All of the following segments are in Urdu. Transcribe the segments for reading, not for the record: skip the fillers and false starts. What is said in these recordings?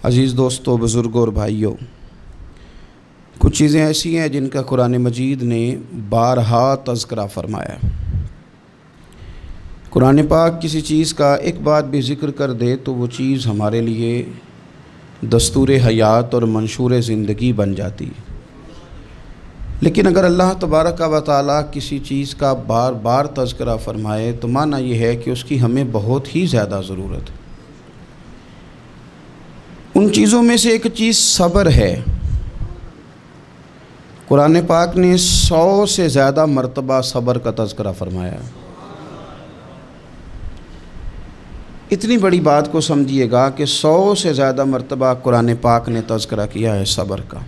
عزیز دوستو، بزرگوں اور بھائیوں، کچھ چیزیں ایسی ہیں جن کا قرآن مجید نے بارہا تذکرہ فرمایا۔ قرآن پاک کسی چیز کا ایک بات بھی ذکر کر دے تو وہ چیز ہمارے لیے دستور حیات اور منشور زندگی بن جاتی۔ لیکن اگر اللہ تبارک و تعالیٰ کسی چیز کا بار بار تذکرہ فرمائے تو معنی یہ ہے کہ اس کی ہمیں بہت ہی زیادہ ضرورت ہے۔ ان چیزوں میں سے ایک چیز صبر ہے۔ قرآن پاک نے 100 سے زیادہ مرتبہ صبر کا تذکرہ فرمایا۔ اتنی بڑی بات کو سمجھیے گا کہ 100 سے زیادہ مرتبہ قرآن پاک نے تذکرہ کیا ہے صبر کا،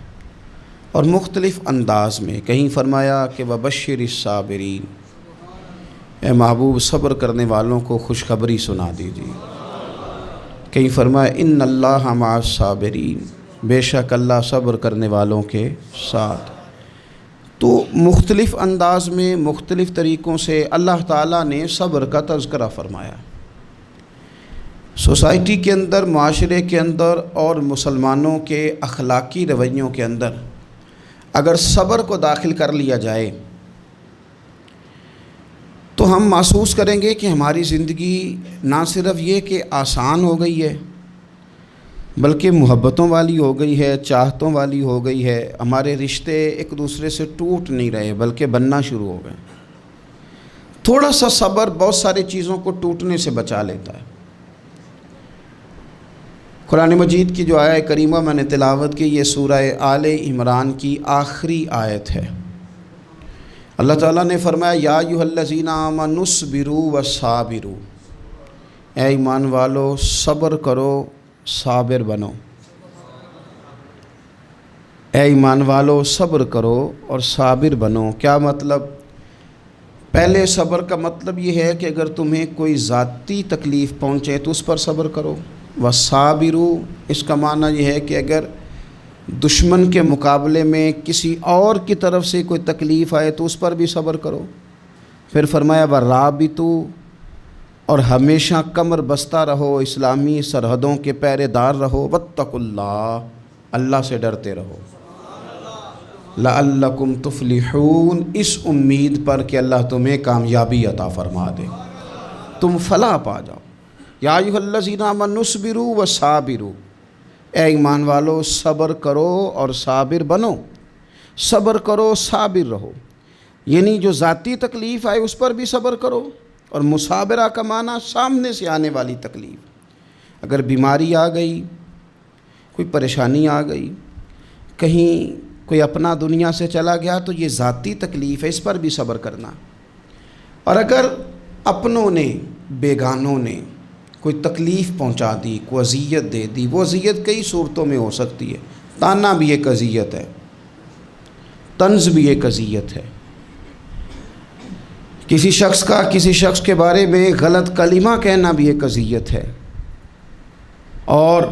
اور مختلف انداز میں۔ کہیں فرمایا کہ وَبَشِّرِ الصَّابِرِينَ، اے محبوب صبر کرنے والوں کو خوشخبری سنا دیجیے۔ کہیں فرمایا اِنَّ اللَّهَ مَعَ الصَّابِرِينَ، بے شک اللہ صبر کرنے والوں کے ساتھ۔ تو مختلف انداز میں، مختلف طریقوں سے اللہ تعالیٰ نے صبر کا تذکرہ فرمایا۔ سوسائٹی کے اندر، معاشرے کے اندر اور مسلمانوں کے اخلاقی رویوں کے اندر اگر صبر کو داخل کر لیا جائے تو ہم محسوس کریں گے کہ ہماری زندگی نہ صرف یہ کہ آسان ہو گئی ہے بلکہ محبتوں والی ہو گئی ہے، چاہتوں والی ہو گئی ہے۔ ہمارے رشتے ایک دوسرے سے ٹوٹ نہیں رہے بلکہ بننا شروع ہو گئے۔ تھوڑا سا صبر بہت ساری چیزوں کو ٹوٹنے سے بچا لیتا ہے۔ قرآن مجید کی جو آیہ کریمہ میں نے تلاوت کی، یہ سورہ آل عمران کی آخری آیت ہے۔ اللہ تعالیٰ نے فرمایا یا ایھا الذین آمنوا اصبروا وصابروا، اے ایمان والو صبر کرو، صابر بنو۔ اے ایمان والو صبر کرو اور صابر بنو۔ کیا مطلب؟ پہلے صبر کا مطلب یہ ہے کہ اگر تمہیں کوئی ذاتی تکلیف پہنچے تو اس پر صبر کرو۔ وصابروا، اس کا معنی یہ ہے کہ اگر دشمن کے مقابلے میں کسی اور کی طرف سے کوئی تکلیف آئے تو اس پر بھی صبر کرو۔ پھر فرمایا ورابطوا، اور ہمیشہ کمر بستہ رہو، اسلامی سرحدوں کے پہرے دار رہو۔ واتقوا اللہ، اللہ سے ڈرتے رہو۔ لعلکم تفلحون، اس امید پر کہ اللہ تمہیں کامیابی عطا فرما دے، تم فلاح پا جاؤ۔ یا ایھا الذین آمنوا اصبروا وصابروا، اے ایمان والو صبر کرو اور صابر بنو۔ صبر کرو، صابر رہو، یعنی جو ذاتی تکلیف آئے اس پر بھی صبر کرو۔ اور مصابرہ کا معنی سامنے سے آنے والی تکلیف، اگر بیماری آ گئی، کوئی پریشانی آ گئی، کہیں کوئی اپنا دنیا سے چلا گیا تو یہ ذاتی تکلیف ہے، اس پر بھی صبر کرنا۔ اور اگر اپنوں نے، بیگانوں نے کوئی تکلیف پہنچا دی، کوئی اذیت دے دی، وہ اذیت کئی صورتوں میں ہو سکتی ہے۔ تانا بھی ایک اذیت ہے، طنز بھی ایک اذیت ہے، کسی شخص کے بارے میں غلط کلمہ کہنا بھی ایک اذیت ہے، اور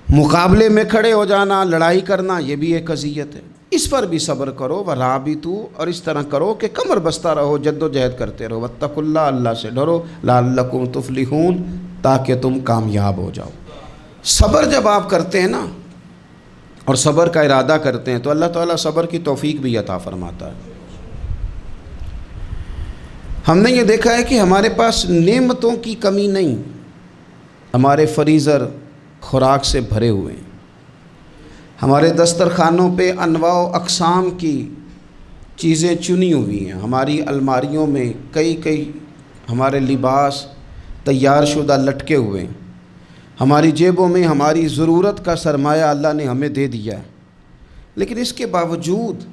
مقابلے میں کھڑے ہو جانا، لڑائی کرنا، یہ بھی ایک اذیت ہے۔ اس پر بھی صبر کرو۔ ورابطوا، اور اس طرح کرو کہ کمر بستہ رہو، جد و جہد کرتے رہو۔ واتقوا اللہ، اللہ سے ڈرو۔ لعلکم تفلحون، تاکہ تم کامیاب ہو جاؤ۔ صبر جب آپ کرتے ہیں نا، اور صبر کا ارادہ کرتے ہیں تو اللہ تعالیٰ صبر کی توفیق بھی عطا فرماتا ہے۔ ہم نے یہ دیکھا ہے کہ ہمارے پاس نعمتوں کی کمی نہیں، ہمارے فریزر خوراک سے بھرے ہوئے ہیں، ہمارے دسترخوانوں پہ انواع و اقسام کی چیزیں چنی ہوئی ہیں، ہماری الماریوں میں کئی ہمارے لباس تیار شدہ لٹکے ہوئے ہیں، ہماری جیبوں میں ہماری ضرورت کا سرمایہ اللہ نے ہمیں دے دیا ہے۔ لیکن اس کے باوجود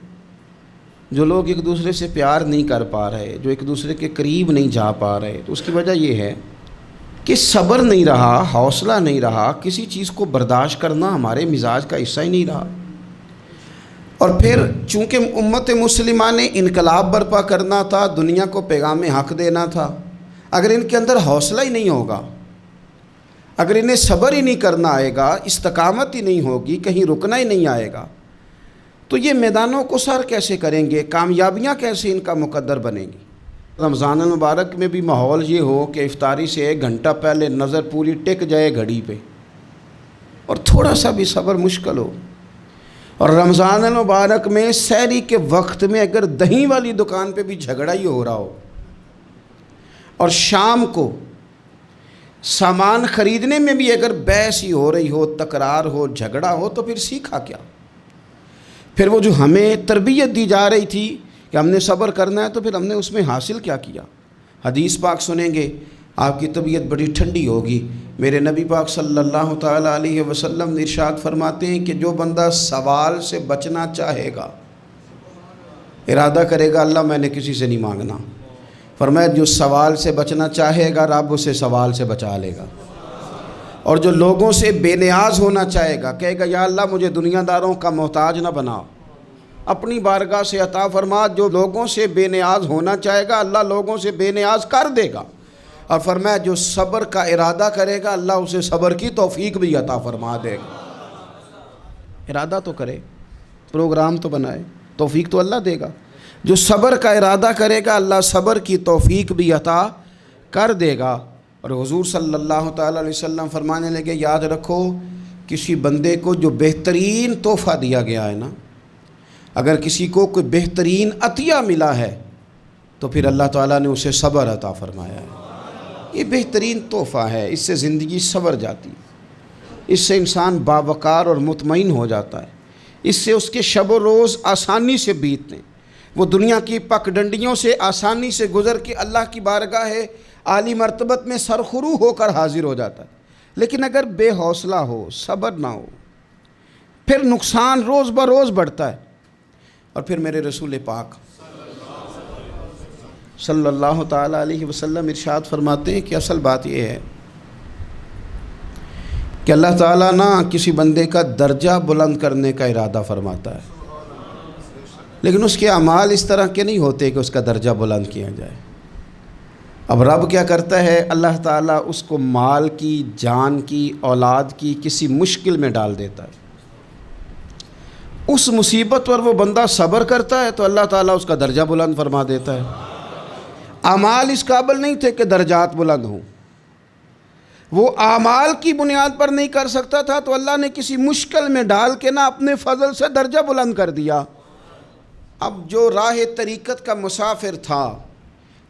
جو لوگ ایک دوسرے سے پیار نہیں کر پا رہے، جو ایک دوسرے کے قریب نہیں جا پا رہے، تو اس کی وجہ یہ ہے کہ صبر نہیں رہا، حوصلہ نہیں رہا، کسی چیز کو برداشت کرنا ہمارے مزاج کا حصہ ہی نہیں رہا۔ اور پھر چونکہ امت مسلمہ نے انقلاب برپا کرنا تھا، دنیا کو پیغام حق دینا تھا، اگر ان کے اندر حوصلہ ہی نہیں ہوگا، اگر انہیں صبر ہی نہیں کرنا آئے گا، استقامت ہی نہیں ہوگی، کہیں رکنا ہی نہیں آئے گا، تو یہ میدانوں کو سر کیسے کریں گے؟ کامیابیاں کیسے ان کا مقدر بنیں گی؟ رمضان المبارک میں بھی ماحول یہ ہو کہ افطاری سے 1 گھنٹہ پہلے نظر پوری ٹک جائے گھڑی پہ، اور تھوڑا سا بھی صبر مشکل ہو، اور رمضان المبارک میں سحری کے وقت میں اگر دہی والی دکان پہ بھی جھگڑا ہی ہو رہا ہو، اور شام کو سامان خریدنے میں بھی اگر بحث ہی ہو رہی ہو، تکرار ہو، جھگڑا ہو، تو پھر سیکھا کیا؟ پھر وہ جو ہمیں تربیت دی جا رہی تھی کہ ہم نے صبر کرنا ہے، تو پھر ہم نے اس میں حاصل کیا کیا؟ حدیث پاک سنیں گے، آپ کی طبیعت بڑی ٹھنڈی ہوگی۔ میرے نبی پاک صلی اللہ تعالیٰ علیہ وسلم نے ارشاد فرماتے ہیں کہ جو بندہ سوال سے بچنا چاہے گا، ارادہ کرے گا اللہ میں نے کسی سے نہیں مانگنا، فرمایا جو سوال سے بچنا چاہے گا رب اسے سوال سے بچا لے گا، اور جو لوگوں سے بے نیاز ہونا چاہے گا کہے گا یا اللہ مجھے دنیا داروں کا محتاج نہ بنا، اپنی بارگاہ سے عطا فرما۔ جو لوگوں سے بے نیاز ہونا چاہے گا اللہ لوگوں سے بے نیاز کر دے گا، اور فرمایا جو صبر کا ارادہ کرے گا اللہ اسے صبر کی توفیق بھی عطا فرما دے گا۔ ارادہ تو کرے، پروگرام تو بنائے، توفیق تو اللہ دے گا۔ جو صبر کا ارادہ کرے گا اللہ صبر کی توفیق بھی عطا کر دے گا۔ اور حضور صلی اللہ تعالیٰ علیہ وسلم فرمانے لگے، یاد رکھو کسی بندے کو جو بہترین تحفہ دیا گیا ہے نا، اگر کسی کو کوئی بہترین عطیہ ملا ہے تو پھر اللہ تعالیٰ نے اسے صبر عطا فرمایا ہے۔ یہ بہترین تحفہ ہے، اس سے زندگی سنور جاتی ہے، اس سے انسان باوقار اور مطمئن ہو جاتا ہے، اس سے اس کے شب و روز آسانی سے بیتتے ہیں، وہ دنیا کی پک ڈنڈیوں سے آسانی سے گزر کے اللہ کی بارگاہ عالی مرتبت میں سرخرو ہو کر حاضر ہو جاتا ہے۔ لیکن اگر بے حوصلہ ہو، صبر نہ ہو، پھر نقصان روز بروز بڑھتا ہے۔ اور پھر میرے رسول پاک صلی اللہ تعالیٰ علیہ وسلم ارشاد فرماتے ہیں کہ اصل بات یہ ہے کہ اللہ تعالیٰ نہ کسی بندے کا درجہ بلند کرنے کا ارادہ فرماتا ہے، لیکن اس کے اعمال اس طرح کے نہیں ہوتے کہ اس کا درجہ بلند کیا جائے۔ اب رب کیا کرتا ہے، اللہ تعالیٰ اس کو مال کی، جان کی، اولاد کی کسی مشکل میں ڈال دیتا ہے، اس مصیبت پر وہ بندہ صبر کرتا ہے تو اللہ تعالیٰ اس کا درجہ بلند فرما دیتا ہے۔ اعمال اس قابل نہیں تھے کہ درجات بلند ہوں، وہ اعمال کی بنیاد پر نہیں کر سکتا تھا تو اللہ نے کسی مشکل میں ڈال کے نہ اپنے فضل سے درجہ بلند کر دیا۔ اب جو راہ طریقت کا مسافر تھا،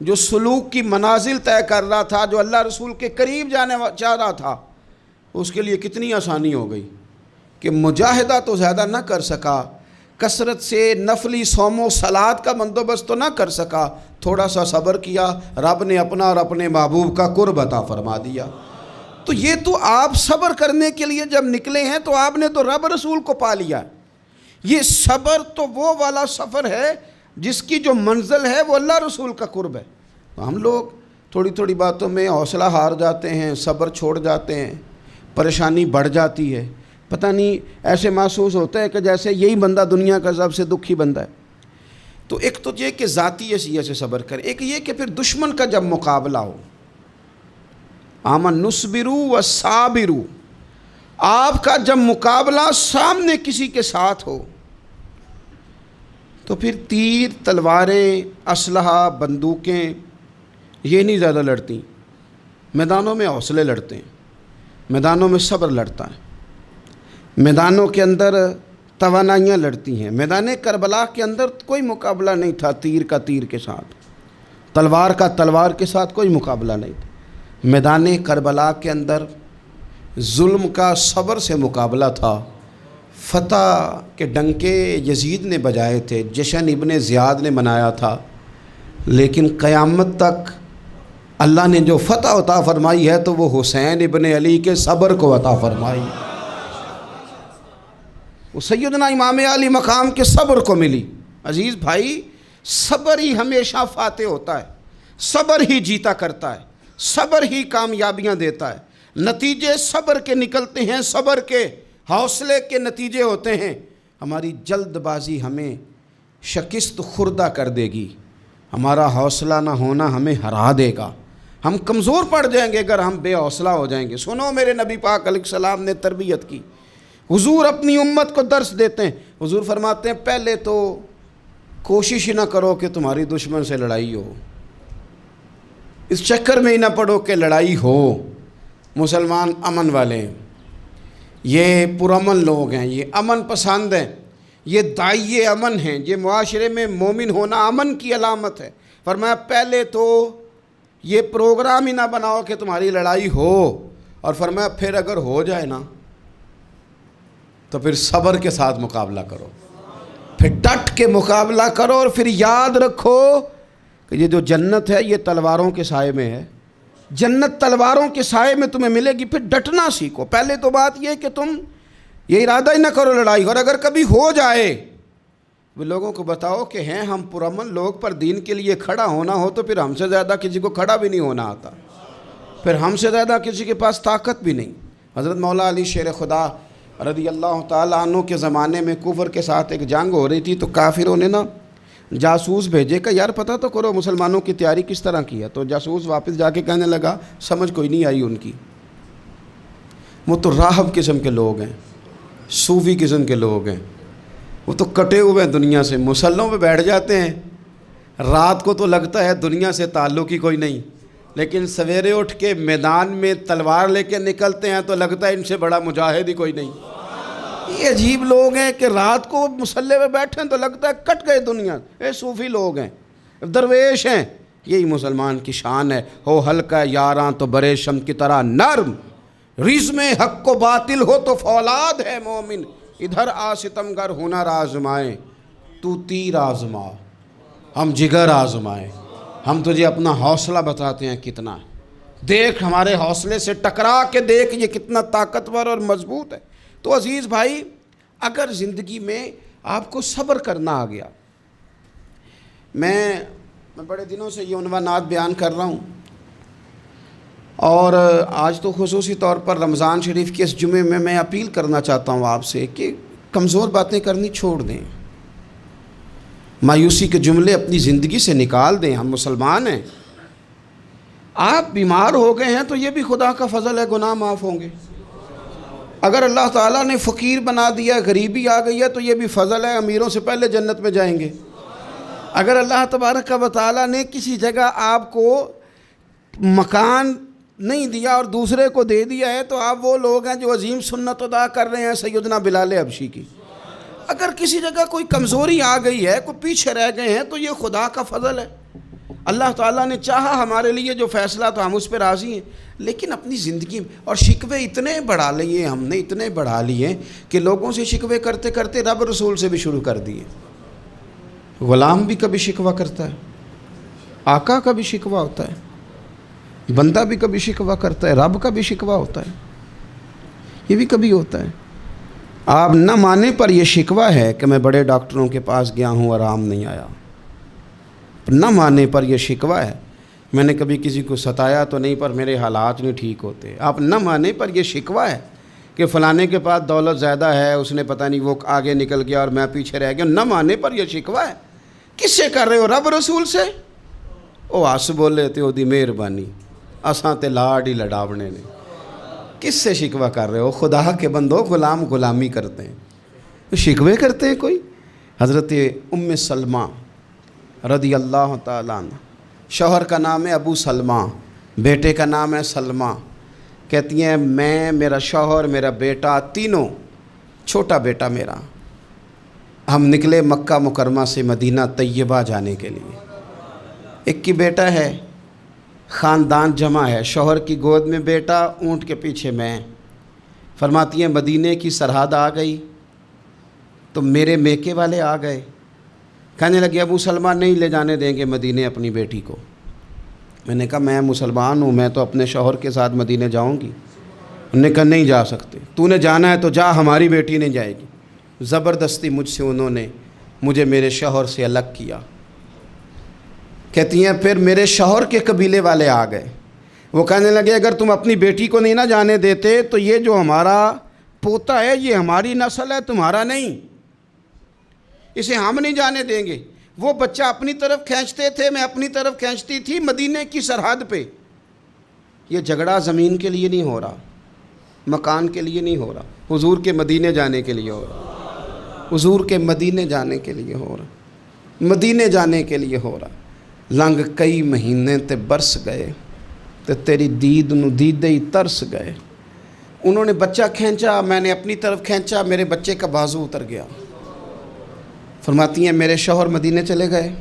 جو سلوک کی منازل طے کر رہا تھا، جو اللہ رسول کے قریب جانے چاہ رہا تھا، اس کے لیے کتنی آسانی ہو گئی کہ مجاہدہ تو زیادہ نہ کر سکا، کثرت سے نفلی صوم و صلات کا بندوبست تو نہ کر سکا، تھوڑا سا صبر کیا، رب نے اپنا اور اپنے محبوب کا قرب عطا فرما دیا۔ تو یہ تو آپ صبر کرنے کے لیے جب نکلے ہیں تو آپ نے تو رب رسول کو پا لیا۔ یہ صبر تو وہ والا سفر ہے جس کی جو منزل ہے وہ اللہ رسول کا قرب ہے۔ ہم لوگ تھوڑی تھوڑی باتوں میں حوصلہ ہار جاتے ہیں، صبر چھوڑ جاتے ہیں، پریشانی بڑھ جاتی ہے، پتہ نہیں ایسے محسوس ہوتا ہے کہ جیسے یہی بندہ دنیا کا سب سے دکھی بندہ ہے۔ تو ایک تو یہ کہ ذاتی حیثیت سے صبر کرے، ایک یہ کہ پھر دشمن کا جب مقابلہ ہو، آمن نصبرو و صابرو، آپ کا جب مقابلہ سامنے کسی کے ساتھ ہو تو پھر تیر، تلواریں، اسلحہ، بندوقیں یہ نہیں زیادہ لڑتی، میدانوں میں حوصلے لڑتے ہیں، میدانوں میں صبر لڑتا ہے، میدانوں کے اندر توانائیاں لڑتی ہیں۔ میدان کربلا کے اندر کوئی مقابلہ نہیں تھا تیر کا تیر کے ساتھ، تلوار کا تلوار کے ساتھ کوئی مقابلہ نہیں تھا۔ میدان کربلا کے اندر ظلم کا صبر سے مقابلہ تھا، فتح کے ڈنکے یزید نے بجائے تھے، جشن ابن زیاد نے منایا تھا، لیکن قیامت تک اللہ نے جو فتح عطا فرمائی ہے تو وہ حسین ابن علی کے صبر کو عطا فرمائی، وہ سیدنا امام علی مقام کے صبر کو ملی۔ عزیز بھائی، صبر ہی ہمیشہ فاتح ہوتا ہے، صبر ہی جیتا کرتا ہے، صبر ہی کامیابیاں دیتا ہے، نتیجے صبر کے نکلتے ہیں، صبر کے حوصلے کے نتیجے ہوتے ہیں۔ ہماری جلد بازی ہمیں شکست خوردہ کر دے گی، ہمارا حوصلہ نہ ہونا ہمیں ہرا دے گا، ہم کمزور پڑ جائیں گے اگر ہم بے حوصلہ ہو جائیں گے۔ سنو، میرے نبی پاک علیہ السلام نے تربیت کی، حضور اپنی امت کو درس دیتے ہیں، حضور فرماتے ہیں پہلے تو کوشش ہی نہ کرو کہ تمہاری دشمن سے لڑائی ہو، اس چکر میں ہی نہ پڑو کہ لڑائی ہو، مسلمان امن والے ہیں۔ یہ پرامن لوگ ہیں، یہ امن پسند ہیں، یہ داعی امن ہیں، یہ معاشرے میں مومن ہونا امن کی علامت ہے۔ فرمایا پہلے تو یہ پروگرام ہی نہ بناؤ کہ تمہاری لڑائی ہو، اور فرمایا پھر اگر ہو جائے نا تو پھر صبر کے ساتھ مقابلہ کرو، پھر ڈٹ کے مقابلہ کرو، اور پھر یاد رکھو کہ یہ جو جنت ہے یہ تلواروں کے سائے میں ہے، جنت تلواروں کے سائے میں تمہیں ملے گی۔ پھر ڈٹنا سیکھو۔ پہلے تو بات یہ کہ تم یہ ارادہ ہی نہ کرو لڑائی، اور اگر کبھی ہو جائے وہ لوگوں کو بتاؤ کہ ہیں ہم پرامن لوگ، پر دین کے لیے کھڑا ہونا ہو تو پھر ہم سے زیادہ کسی کو کھڑا بھی نہیں ہونا آتا، پھر ہم سے زیادہ کسی کے پاس طاقت بھی نہیں۔ حضرت مولا علی شیر خدا رضی اللہ تعالیٰ عنہ کے زمانے میں کفر کے ساتھ ایک جنگ ہو رہی تھی، تو کافروں نے نا جاسوس بھیجے کہ یار پتہ تو کرو مسلمانوں کی تیاری کس طرح کی ہے۔ تو جاسوس واپس جا کے کہنے لگا سمجھ کوئی نہیں آئی ان کی، وہ تو راہب قسم کے لوگ ہیں، صوفی قسم کے لوگ ہیں، وہ تو کٹے ہوئے ہیں دنیا سے، مسلوں پہ بیٹھ جاتے ہیں، رات کو تو لگتا ہے دنیا سے تعلق ہی کوئی نہیں، لیکن سویرے اٹھ کے میدان میں تلوار لے کے نکلتے ہیں تو لگتا ہے ان سے بڑا مجاہد ہی کوئی نہیں۔ یہ عجیب لوگ ہیں کہ رات کو مسلح پہ بیٹھیں تو لگتا ہے کٹ گئے دنیا، یہ صوفی لوگ ہیں، درویش ہیں۔ یہی مسلمان کی شان ہے، ہو ہلکا یاراں تو برے شم کی طرح نرم، رزم حق و باطل ہو تو فولاد ہے مومن، ادھر آ ستمگر ہنر آزمائیں تو تیر آزما، ہم جگر آزمائیں، ہم تجھے اپنا حوصلہ بتاتے ہیں کتنا، دیکھ ہمارے حوصلے سے ٹکرا کے دیکھ یہ کتنا طاقتور اور مضبوط ہے۔ تو عزیز بھائی، اگر زندگی میں آپ کو صبر کرنا آ گیا، میں بڑے دنوں سے یہ عنوانات بیان کر رہا ہوں، اور آج تو خصوصی طور پر رمضان شریف کے اس جمعے میں اپیل کرنا چاہتا ہوں آپ سے کہ کمزور باتیں کرنی چھوڑ دیں، مایوسی کے جملے اپنی زندگی سے نکال دیں۔ ہم مسلمان ہیں، آپ بیمار ہو گئے ہیں تو یہ بھی خدا کا فضل ہے، گناہ معاف ہوں گے۔ اگر اللہ تعالیٰ نے فقیر بنا دیا، غریبی آ گئی ہے تو یہ بھی فضل ہے، امیروں سے پہلے جنت میں جائیں گے۔ اگر اللہ تبارک و تعالیٰ نے کسی جگہ آپ کو مکان نہیں دیا اور دوسرے کو دے دیا ہے تو آپ وہ لوگ ہیں جو عظیم سنت ادا کر رہے ہیں سیدنا بلال حبشی کی۔ اگر کسی جگہ کوئی کمزوری آ گئی ہے، کوئی پیچھے رہ گئے ہیں تو یہ خدا کا فضل ہے۔ اللہ تعالیٰ نے چاہا ہمارے لیے جو فیصلہ تو ہم اس پہ راضی ہیں، لیکن اپنی زندگی میں اور شکوے اتنے بڑھا لیے ہم نے، اتنے بڑھا لیے کہ لوگوں سے شکوے کرتے کرتے رب رسول سے بھی شروع کر دیے۔ غلام بھی کبھی شکوہ کرتا ہے، آقا کا بھی شکوہ ہوتا ہے، بندہ بھی کبھی شکوہ کرتا ہے، رب کا بھی شکوہ ہوتا ہے، یہ بھی کبھی ہوتا ہے۔ آپ نہ مانے پر یہ شکوہ ہے کہ میں بڑے ڈاکٹروں کے پاس گیا ہوں آرام نہیں آیا، نہ مانے پر یہ شکوہ ہے میں نے کبھی کسی کو ستایا تو نہیں پر میرے حالات نہیں ٹھیک ہوتے۔ آپ نہ مانے پر یہ شکوہ ہے کہ فلانے کے پاس دولت زیادہ ہے، اس نے پتہ نہیں وہ آگے نکل گیا اور میں پیچھے رہ گیا، نہ مانے پر یہ شکوہ ہے۔ کس سے کر رہے ہو؟ رب رسول سے؟ او آس بولے تے دی مہربانی اساں تے لاڈ ہی لڑاونے نے۔ کس سے شکوہ کر رہے ہو؟ خدا کے بندو، غلام غلامی کرتے ہیں، شکوے کرتے ہیں کوئی؟ حضرت ام سلمہ رضی اللہ تعالیٰ عنہ، شوہر کا نام ہے ابو سلمہ، بیٹے کا نام ہے سلمہ، کہتی ہیں میں، میرا شوہر، میرا بیٹا، تینوں، چھوٹا بیٹا میرا، ہم نکلے مکہ مکرمہ سے مدینہ طیبہ جانے کے لیے۔ ایک ہی بیٹا ہے، خاندان جمع ہے، شوہر کی گود میں بیٹا، اونٹ کے پیچھے میں۔ فرماتی ہیں مدینے کی سرحد آ گئی تو میرے میکے والے آ گئے، کہنے لگے ابو سلمہ نہیں لے جانے دیں گے مدینے اپنی بیٹی کو۔ میں نے کہا میں مسلمان ہوں، میں تو اپنے شوہر کے ساتھ مدینے جاؤں گی۔ انہوں نے کہا نہیں جا سکتے، تو نے جانا ہے تو جا، ہماری بیٹی نہیں جائے گی۔ زبردستی مجھ سے انہوں نے مجھے میرے شوہر سے الگ کیا۔ کہتی ہیں پھر میرے شوہر کے قبیلے والے آ گئے، وہ کہنے لگے اگر تم اپنی بیٹی کو نہیں نہ جانے دیتے تو یہ جو ہمارا پوتا ہے یہ ہماری نسل ہے، تمہارا نہیں، اسے ہم نہیں جانے دیں گے۔ وہ بچہ اپنی طرف کھینچتے تھے، میں اپنی طرف کھینچتی تھی، مدینے کی سرحد پہ۔ یہ جھگڑا زمین کے لیے نہیں ہو رہا، مکان کے لیے نہیں ہو رہا، حضور کے مدینے جانے کے لیے ہو رہا، حضور کے مدینے جانے کے لیے ہو رہا، مدینے جانے کے لیے ہو رہا۔ لنگ کئی مہینے تے برس گئے تے تیری دید نو دیدے ہی ترس گئے، انہوں نے بچہ کھینچا، میں نے اپنی طرف کھینچا، میرے بچے کا بازو اتر گیا۔ فرماتی ہیں میرے شوہر مدینے چلے گئے،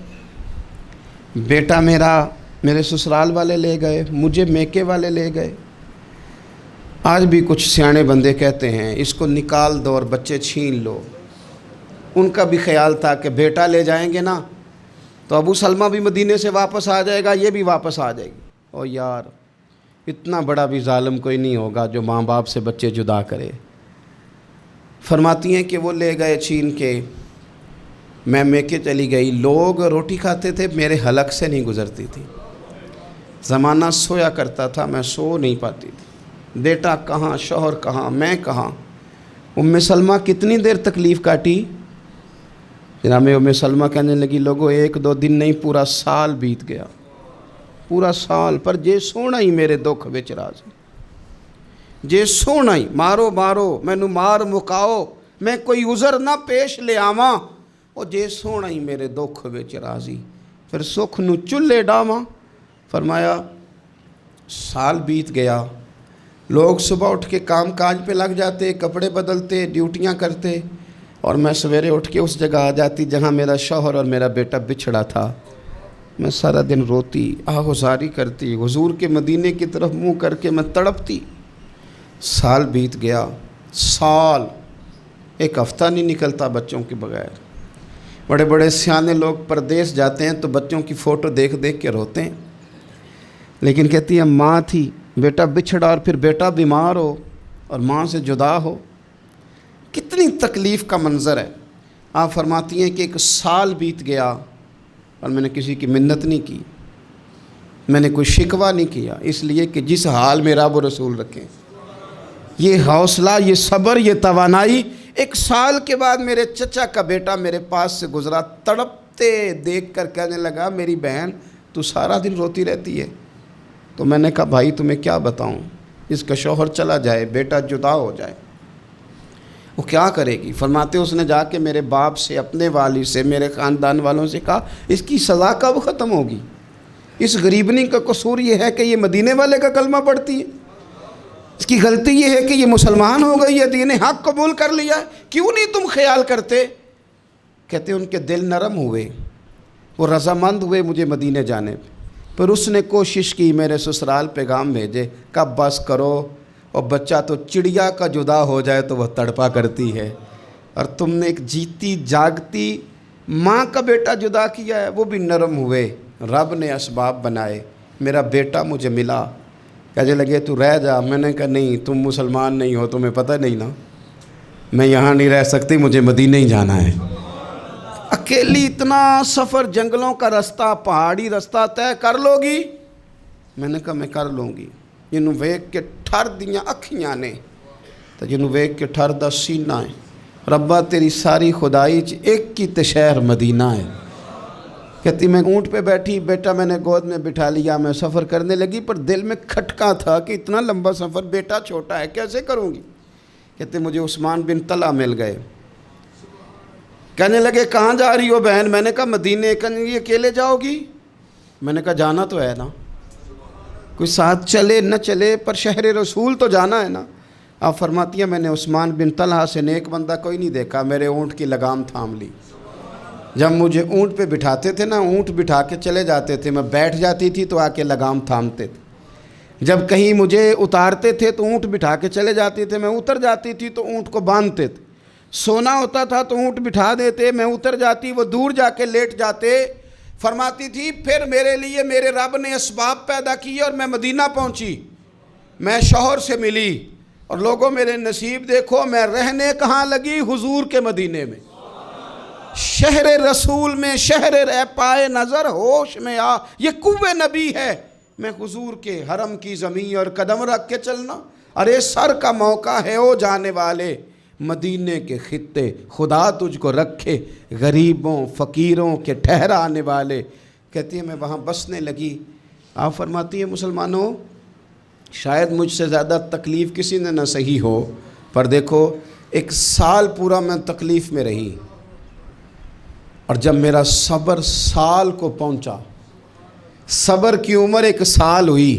بیٹا میرے سسرال والے لے گئے، مجھے میکے والے لے گئے۔ آج بھی کچھ سیانے بندے کہتے ہیں اس کو نکال دو اور بچے چھین لو۔ ان کا بھی خیال تھا کہ بیٹا لے جائیں گے نا تو ابو سلمہ بھی مدینے سے واپس آ جائے گا، یہ بھی واپس آ جائے گی۔ او یار، اتنا بڑا بھی ظالم کوئی نہیں ہوگا جو ماں باپ سے بچے جدا کرے۔ فرماتی ہیں کہ وہ لے گئے چھین کے، میں میکے چلی گئی۔ لوگ روٹی کھاتے تھے، میرے حلق سے نہیں گزرتی تھی۔ زمانہ سویا کرتا تھا، میں سو نہیں پاتی تھی۔ بیٹا کہاں، شوہر کہاں، میں کہاں۔ ام سلمہ کتنی دیر تکلیف کاٹی؟ جناب ام سلمہ کہنے لگی لوگوں 1-2 دن نہیں، پورا سال بیت گیا، پورا سال، پر جے سونا ہی میرے دکھ وچ راضی، جے سونا ہی مارو مینوں مار مکاؤ، میں کوئی عذر نہ پیش لے آواں، او جے سونا ہی میرے دکھ وچ راضی، پھر سکھ نو چلے ڈاواں۔ فرمایا سال بیت گیا، لوگ صبح اٹھ کے کام کاج پہ لگ جاتے، کپڑے بدلتے، ڈیوٹیاں کرتے، اور میں سویرے اٹھ کے اس جگہ آ جاتی جہاں میرا شوہر اور میرا بیٹا بچھڑا تھا۔ میں سارا دن روتی، آہوزاری کرتی، حضور کے مدینے کی طرف منہ کر کے میں تڑپتی۔ سال بیت گیا، سال، ایک ہفتہ نہیں نکلتا بچوں کے بغیر۔ بڑے بڑے سیانے لوگ پردیس جاتے ہیں تو بچوں کی فوٹو دیکھ دیکھ کے روتے ہیں، لیکن کہتی ہیں ماں تھی، بیٹا بچھڑا اور پھر بیٹا بیمار ہو اور ماں سے جدا ہو، کتنی تکلیف کا منظر ہے۔ آپ فرماتی ہیں کہ 1 سال بیت گیا اور میں نے کسی کی منت نہیں کی، میں نے کوئی شکوہ نہیں کیا، اس لیے کہ جس حال میں رب و رسول رکھیں، یہ حوصلہ، یہ صبر، یہ توانائی۔ 1 سال کے بعد میرے چچا کا بیٹا میرے پاس سے گزرا، تڑپتے دیکھ کر کہنے لگا میری بہن تو سارا دن روتی رہتی ہے۔ تو میں نے کہا بھائی تمہیں کیا بتاؤں، اس کا شوہر چلا جائے، بیٹا جدا ہو جائے، وہ کیا کرے گی؟ فرماتے اس نے جا کے میرے باپ سے، اپنے والد سے، میرے خاندان والوں سے کہا اس کی سزا کب ختم ہوگی؟ اس غریبنی کا قصور یہ ہے کہ یہ مدینے والے کا کلمہ پڑھتی ہے، اس کی غلطی یہ ہے کہ یہ مسلمان ہو گئی ہے، دین حق قبول کر لیا ہے، کیوں نہیں تم خیال کرتے؟ کہتے ان کے دل نرم ہوئے، وہ رضامند ہوئے مجھے مدینے جانے پہ۔ پھر اس نے کوشش کی، میرے سسرال پیغام بھیجے، کب بس کرو، اور بچہ تو چڑیا کا جدا ہو جائے تو وہ تڑپا کرتی ہے، اور تم نے ایک جیتی جاگتی ماں کا بیٹا جدا کیا ہے۔ وہ بھی نرم ہوئے، رب نے اسباب بنائے، میرا بیٹا مجھے ملا۔ کہنے لگے تو رہ جا، میں نے کہا نہیں، تم مسلمان نہیں ہو، تمہیں پتہ نہیں نا، میں یہاں نہیں رہ سکتی، مجھے مدینے ہی جانا ہے۔ اکیلی اتنا سفر، جنگلوں کا رستہ، پہاڑی رستہ طے کر لو گی؟ میں نے کہا میں کر لوں گی۔ جنوں ویکھ کے ٹھر دیاں اکھیاں نے تو جنوں ویکھ کے ٹھر دا سینہ ہے، ربا تیری ساری خدائی چ ایک کی تے شہر مدینہ ہے۔ کہتی میں اونٹ پہ بیٹھی، بیٹا میں نے گود میں بٹھا لیا، میں سفر کرنے لگی، پر دل میں کھٹکا تھا کہ اتنا لمبا سفر، بیٹا چھوٹا ہے، کیسے کروں گی؟ کہتے مجھے عثمان بن طلحہ مل گئے، کہنے لگے کہاں جا رہی ہو بہن؟ میں نے کہا مدینے۔ کہنے لگے اکیلے جاؤ گی؟ میں نے کہا جانا تو ہے نا، کوئی ساتھ چلے نہ چلے پر شہر رسول تو جانا ہے نا۔ آپ فرماتی ہیں میں نے عثمان بن طلحہ سے نیک بندہ کوئی نہیں دیکھا، میرے اونٹ کی لگام تھام لی۔ جب مجھے اونٹ پہ بٹھاتے تھے نا، اونٹ بٹھا کے چلے جاتے تھے، میں بیٹھ جاتی تھی تو آ کے لگام تھامتے تھے۔ جب کہیں مجھے اتارتے تھے تو اونٹ بٹھا کے چلے جاتے تھے، میں اتر جاتی تھی تو اونٹ کو باندھتے تھے۔ سونا ہوتا تھا تو اونٹ بٹھا دیتے، میں اتر جاتی، وہ دور جا کے لیٹ جاتے۔ فرماتی تھی پھر میرے لیے میرے رب نے اسباب پیدا کیے اور میں مدینہ پہنچی، میں شوہر سے ملی، اور لوگوں میرے نصیب دیکھو، میں رہنے کہاں لگی؟ حضور کے مدینے میں، شہر رسول میں، شہر رہ پائے نظر ہوش میں آ، یہ کوہ نبی ہے، میں حضور کے حرم کی زمین اور قدم رکھ کے چلنا۔ ارے سر کا موقع ہے او جانے والے، مدینے کے خطے خدا تجھ کو رکھے، غریبوں فقیروں کے ٹھہرانے والے۔ کہتی ہے میں وہاں بسنے لگی۔ آپ فرماتی ہیں مسلمانوں، شاید مجھ سے زیادہ تکلیف کسی نے نہ سہی ہو، پر دیکھو 1 سال پورا میں تکلیف میں رہی، اور جب میرا صبر سال کو پہنچا، صبر کی عمر 1 سال ہوئی،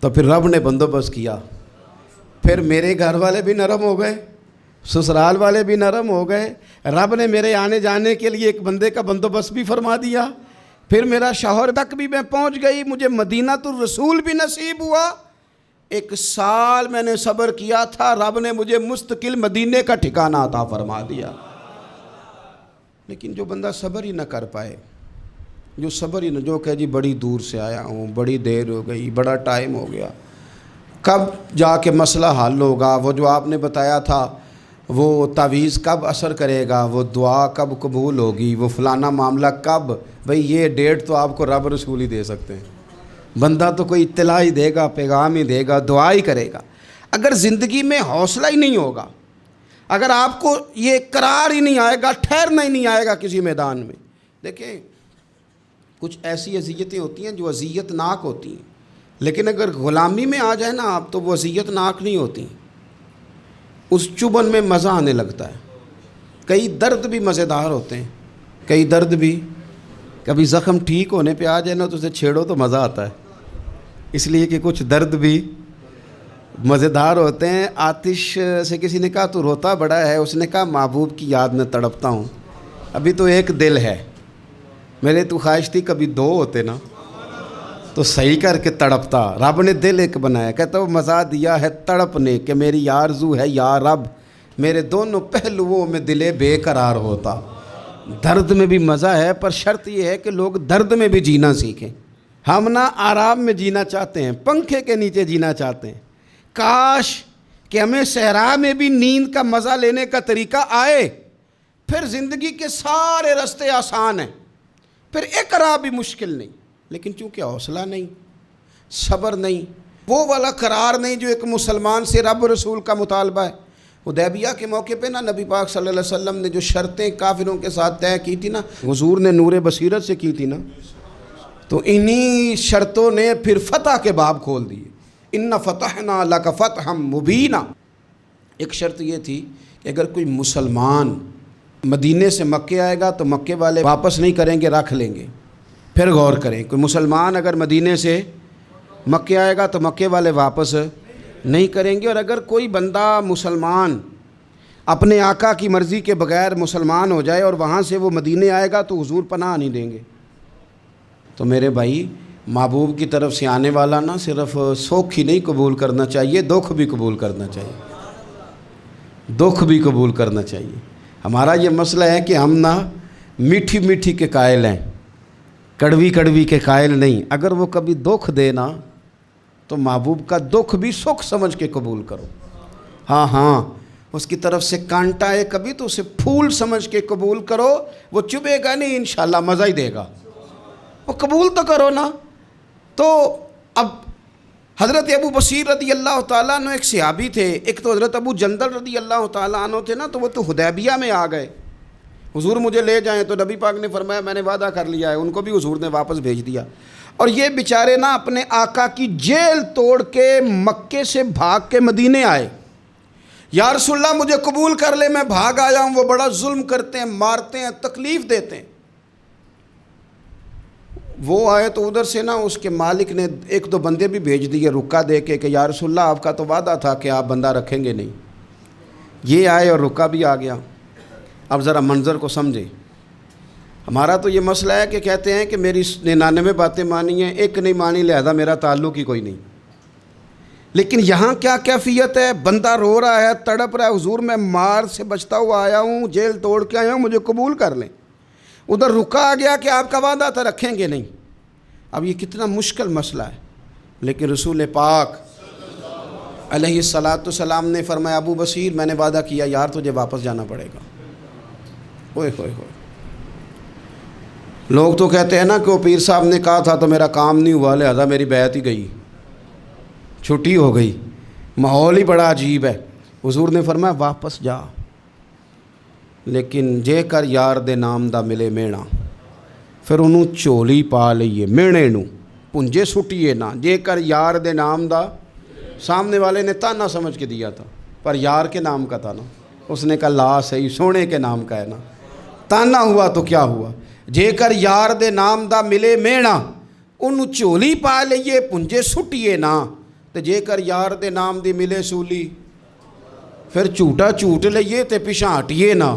تو پھر رب نے بندوبست کیا، پھر میرے گھر والے بھی نرم ہو گئے، سسرال والے بھی نرم ہو گئے، رب نے میرے آنے جانے کے لیے ایک بندے کا بندوبست بھی فرما دیا، پھر میرا شوہر تک بھی میں پہنچ گئی، مجھے مدینہ الرسول بھی نصیب ہوا۔ 1 سال میں نے صبر کیا تھا، رب نے مجھے مستقل مدینے کا ٹھکانہ عطا فرما دیا۔ لیکن جو بندہ صبر ہی نہ کر پائے، جو صبر ہی نہ، جو کہ جی بڑی دور سے آیا ہوں، بڑی دیر ہو گئی، بڑا ٹائم ہو گیا، کب جا کے مسئلہ حل ہوگا، وہ جو آپ نے بتایا تھا وہ تعویذ کب اثر کرے گا، وہ دعا کب قبول ہوگی، وہ فلانا معاملہ کب، بھئی یہ ڈیٹ تو آپ کو رب رسول ہی دے سکتے ہیں، بندہ تو کوئی اطلاع ہی دے گا، پیغام ہی دے گا، دعا ہی کرے گا۔ اگر زندگی میں حوصلہ ہی نہیں ہوگا، اگر آپ کو یہ قرار ہی نہیں آئے گا، ٹھہرنا ہی نہیں آئے گا کسی میدان میں۔ دیکھیں کچھ ایسی اذیتیں ہوتی ہیں جو اذیت ناک ہوتی ہیں، لیکن اگر غلامی میں آ جائے نا آپ تو وہ اذیت ناک نہیں ہوتی، اس چبھن میں مزہ آنے لگتا ہے۔ کئی درد بھی مزیدار ہوتے ہیں، کئی درد بھی، کبھی زخم ٹھیک ہونے پہ آ جائے نا تو اسے چھیڑو تو مزہ آتا ہے، اس لیے کہ کچھ درد بھی مزیدار ہوتے ہیں۔ آتش سے کسی نے کہا تو روتا بڑا ہے، اس نے کہا محبوب کی یاد میں تڑپتا ہوں، ابھی تو ایک دل ہے، میرے تو خواہش تھی کبھی 2 ہوتے نا تو صحیح کر کے تڑپتا، رب نے دل ایک بنایا، کہتا وہ مزہ دیا ہے تڑپ نے کہ میری آرزو ہے یا رب میرے دونوں پہلوؤں میں دل بے قرار ہوتا۔ درد میں بھی مزہ ہے، پر شرط یہ ہے کہ لوگ درد میں بھی جینا سیکھیں۔ ہم نہ آرام میں جینا چاہتے ہیں، پنکھے کے نیچے جینا چاہتے ہیں، کاش کہ ہمیں صحرا میں بھی نیند کا مزہ لینے کا طریقہ آئے، پھر زندگی کے سارے راستے آسان ہیں، پھر اقرا بھی مشکل نہیں۔ لیکن چونکہ حوصلہ نہیں، صبر نہیں، وہ والا قرار نہیں جو ایک مسلمان سے رب رسول کا مطالبہ ہے۔ حدیبیہ کے موقع پہ نا نبی پاک صلی اللہ علیہ وسلم نے جو شرطیں کافروں کے ساتھ طے کی تھی نا، حضور نے نور بصیرت سے کی تھی نا، تو انہی شرطوں نے پھر فتح کے باب کھول دیے۔ ان فتحنا لک فتحا مبینا۔ ایک شرط یہ تھی کہ اگر کوئی مسلمان مدینے سے مکے آئے گا تو مکے والے واپس نہیں کریں گے، رکھ لیں گے۔ پھر غور کریں، کوئی مسلمان اگر مدینے سے مکے آئے گا تو مکے والے واپس نہیں کریں گے، اور اگر کوئی بندہ مسلمان اپنے آقا کی مرضی کے بغیر مسلمان ہو جائے اور وہاں سے وہ مدینے آئے گا تو حضور پناہ نہیں دیں گے۔ تو میرے بھائی، محبوب کی طرف سے آنے والا نہ صرف سوکھ ہی نہیں قبول کرنا چاہیے، دکھ بھی قبول کرنا چاہیے، دکھ بھی قبول کرنا چاہیے۔ ہمارا یہ مسئلہ ہے کہ ہم نہ میٹھی میٹھی کے قائل ہیں، کڑوی کڑوی کے قائل نہیں۔ اگر وہ کبھی دکھ دے نا تو محبوب کا دکھ بھی سکھ سمجھ کے قبول کرو۔ ہاں اس کی طرف سے کانٹا ہے کبھی تو اسے پھول سمجھ کے قبول کرو، وہ چبھے گا نہیں، انشاءاللہ مزہ ہی دے گا، وہ قبول تو کرو نا۔ تو اب حضرت ابو بصیر رضی اللہ تعالیٰ عنہ ایک صحابی تھے، ایک تو حضرت ابو جندل رضی اللہ تعالیٰ عنہ تھے نا، تو وہ تو حدیبیہ میں آ گئے، حضور مجھے لے جائیں، تو نبی پاک نے فرمایا میں نے وعدہ کر لیا ہے، ان کو بھی حضور نے واپس بھیج دیا۔ اور یہ بیچارے نا اپنے آقا کی جیل توڑ کے مکے سے بھاگ کے مدینے آئے، یا رسول اللہ مجھے قبول کر لے، میں بھاگ آیا ہوں، وہ بڑا ظلم کرتے ہیں، مارتے ہیں، تکلیف دیتے ہیں۔ وہ آئے تو ادھر سے نا اس کے مالک نے 1-2 بندے بھی بھیج دیے رکا دے کے کہ یا رسول اللہ آپ کا تو وعدہ تھا کہ آپ بندہ رکھیں گے نہیں۔ یہ آئے اور رکا بھی آ گیا۔ اب ذرا منظر کو سمجھے۔ ہمارا تو یہ مسئلہ ہے کہ کہتے ہیں کہ میری 99 باتیں مانی ہیں، ایک نہیں مانی، لہذا میرا تعلق ہی کوئی نہیں۔ لیکن یہاں کیا کیفیت ہے؟ بندہ رو رہا ہے، تڑپ رہا ہے، حضور میں مار سے بچتا ہوا آیا ہوں، جیل توڑ کے آیا ہوں، مجھے قبول کر لیں۔ ادھر رکا آ گیا کہ آپ کا وعدہ تھا رکھیں گے نہیں۔ اب یہ کتنا مشکل مسئلہ ہے، لیکن رسول پاک علیہ السلام نے فرمایا ابو بصیر میں نے وعدہ کیا یار تجھے واپس جانا پڑے گا۔ ہوئے ہوئے ہوئے، لوگ تو کہتے ہیں نا کہ وہ پیر صاحب نے کہا تھا تو میرا کام نہیں ہوا، لہذا میری بیعت ہی گئی، چھٹی ہو گئی، ماحول ہی بڑا عجیب ہے۔ حضور نے فرمایا واپس جا، لیکن جے کر یار دے نام دا ملے مینا، پھر انہوں چولی پا لئیے مینے نو پنجے سٹیے نہ، جے کر یار دے نام دا، سامنے والے نے تانا سمجھ کے دیا تھا پر یار کے نام کا تھا نا، اس نے کہا لا صحیح سونے کے نام کا ہے نا، تانا ہوا تو کیا ہوا، جے کر یار دے نام دا ملے مینا، انہوں چولی پا لئیے پنجے سٹیے نہ، ਤੇ ਜੇਕਰ ਯਾਰ ਦੇ ਨਾਮ ਦੀ ਮਿਲੇ ਸੂਲੀ ਫਿਰ ਝੂਠਾ ਝੂਠ ਲਈਏ ਤੇ ਪਿਛਾਂ ਹਟੀਏ ਨਾ,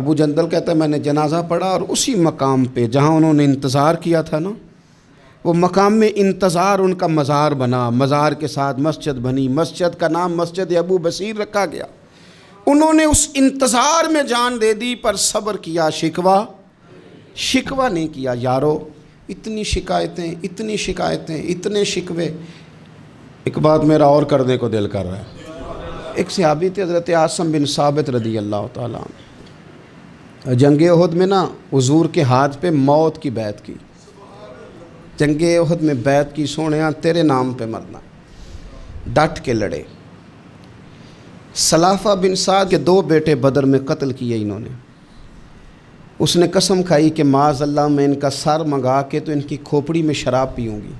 ابو جندل کہتا ہے میں نے جنازہ پڑھا اور اسی مقام پہ جہاں انہوں نے انتظار کیا تھا نا، وہ مقام میں انتظار ان کا مزار بنا، مزار کے ساتھ مسجد بنی، مسجد کا نام مسجد ابو بصیر رکھا گیا۔ انہوں نے اس انتظار میں جان دے دی پر صبر کیا، شکوہ نہیں کیا۔ یارو اتنی شکایتیں، اتنے شکوے، ایک بات میرا اور کرنے کو دل کر رہا ہے۔ ایک صحابی تھے حضرت عاصم بن ثابت رضی اللہ تعالیٰ عنہ، جنگ احد میں نا حضور کے ہاتھ پہ موت کی بیعت کی، جنگ احد میں بیعت کی، سونیا تیرے نام پہ مرنا، ڈٹ کے لڑے۔ سلافہ بن سعد کے 2 بیٹے بدر میں قتل کیے انہوں نے۔ اس نے قسم کھائی کہ معاذ اللہ میں ان کا سر منگا کے تو ان کی کھوپڑی میں شراب پیوں گی۔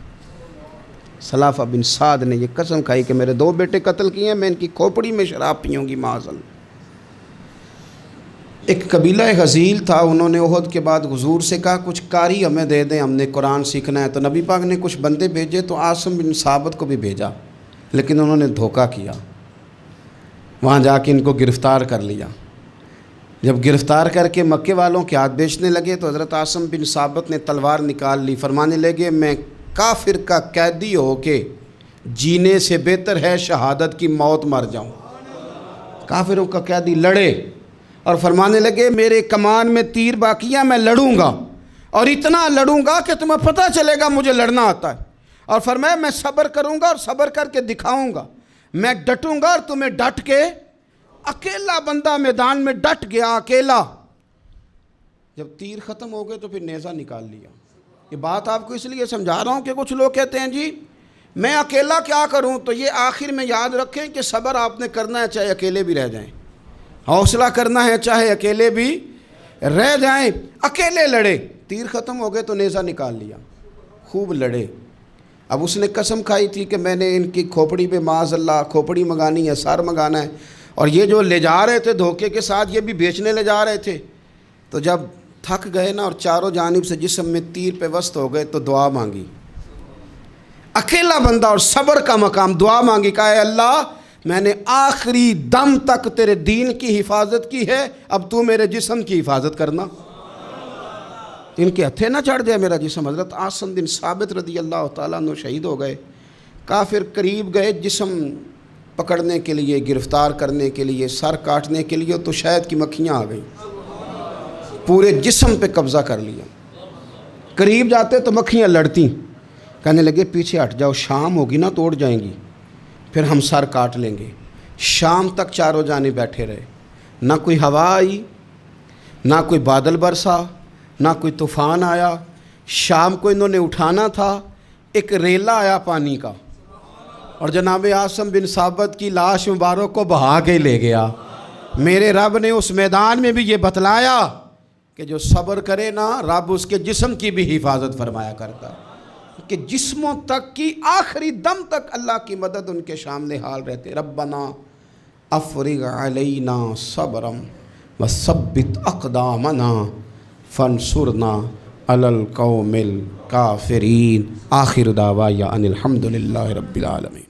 سلافہ بن سعد نے یہ قسم کھائی کہ میرے 2 بیٹے قتل کیے ہیں، میں ان کی کھوپڑی میں شراب پیوں گی معاذ اللہ۔ ایک قبیلہ غزیل تھا، انہوں نے احد کے بعد حضور سے کہا کچھ قاری ہمیں دے دیں، ہم نے قرآن سیکھنا ہے۔ تو نبی پاک نے کچھ بندے بھیجے، تو عاصم بن ثابت کو بھی بھیجا، لیکن انہوں نے دھوکہ کیا، وہاں جا کے ان کو گرفتار کر لیا۔ جب گرفتار کر کے مکے والوں کے ہاتھ بیچنے لگے تو حضرت عاصم بن ثابت نے تلوار نکال لی، فرمانے لگے میں کافر کا قیدی ہو کے جینے سے بہتر ہے شہادت کی موت مر جاؤں۔ کافروں کا قیدی لڑے اور فرمانے لگے میرے کمان میں تیر باقی ہے، میں لڑوں گا اور اتنا لڑوں گا کہ تمہیں پتہ چلے گا مجھے لڑنا آتا ہے۔ اور فرمایا میں صبر کروں گا اور صبر کر کے دکھاؤں گا، میں ڈٹوں گا اور تمہیں ڈٹ کے۔ اکیلا بندہ میدان میں ڈٹ گیا، اکیلا۔ جب تیر ختم ہو گئے تو پھر نیزہ نکال لیا۔ یہ بات آپ کو اس لیے سمجھا رہا ہوں کہ کچھ لوگ کہتے ہیں جی میں اکیلا کیا کروں، تو یہ آخر میں یاد رکھیں کہ صبر آپ نے کرنا ہے چاہے اکیلے بھی رہ جائیں، حوصلہ کرنا ہے چاہے اکیلے بھی رہ جائیں۔ اکیلے لڑے، تیر ختم ہو گئے تو نیزہ نکال لیا، خوب لڑے۔ اب اس نے قسم کھائی تھی کہ میں نے ان کی کھوپڑی پہ معاذ اللہ کھوپڑی منگانی ہے، سر منگانا ہے، اور یہ جو لے جا رہے تھے دھوکے کے ساتھ یہ بھی بیچنے لے جا رہے تھے۔ تو جب تھک گئے نا اور چاروں جانب سے جسم میں تیر پہ وسط ہو گئے تو دعا مانگی، اکیلا بندہ اور صبر کا مقام، دعا مانگی، کہا اے اللہ میں نے آخری دم تک تیرے دین کی حفاظت کی ہے، اب تو میرے جسم کی حفاظت کرنا، ان کے ہتھے نہ چڑھ جائے میرا جسم۔ حضرت عاصم بن ثابت رضی اللہ تعالیٰ عنہ شہید ہو گئے۔ کافر قریب گئے جسم پکڑنے کے لیے، گرفتار کرنے کے لیے، سر کاٹنے کے لیے، تو شہد کی مکھیاں آ گئیں، پورے جسم پہ قبضہ کر لیا۔ قریب جاتے تو مکھیاں لڑتی، کہنے لگے پیچھے ہٹ جاؤ، شام ہوگی نا توڑ جائیں گی، پھر ہم سر کاٹ لیں گے۔ شام تک چاروں جانے بیٹھے رہے، نہ کوئی ہوا آئی، نہ کوئی بادل برسا، نہ کوئی طوفان آیا۔ شام کو انہوں نے اٹھانا تھا، ایک ریلا آیا پانی کا اور جناب عاصم بن ثابت کی لاش مبارک کو بہا کے لے گیا۔ میرے رب نے اس میدان میں بھی یہ بتلایا کہ جو صبر کرے نا رب اس کے جسم کی بھی حفاظت فرمایا کرتا، کہ جسموں تک کی آخری دم تک اللہ کی مدد ان کے سامنے حال رہتے۔ ربنا افرغ علینا صبرا وثبت اقدامنا فانصرنا علی القوم الکافرین۔ آخر دعوایا ان الحمد للہ رب العالمین۔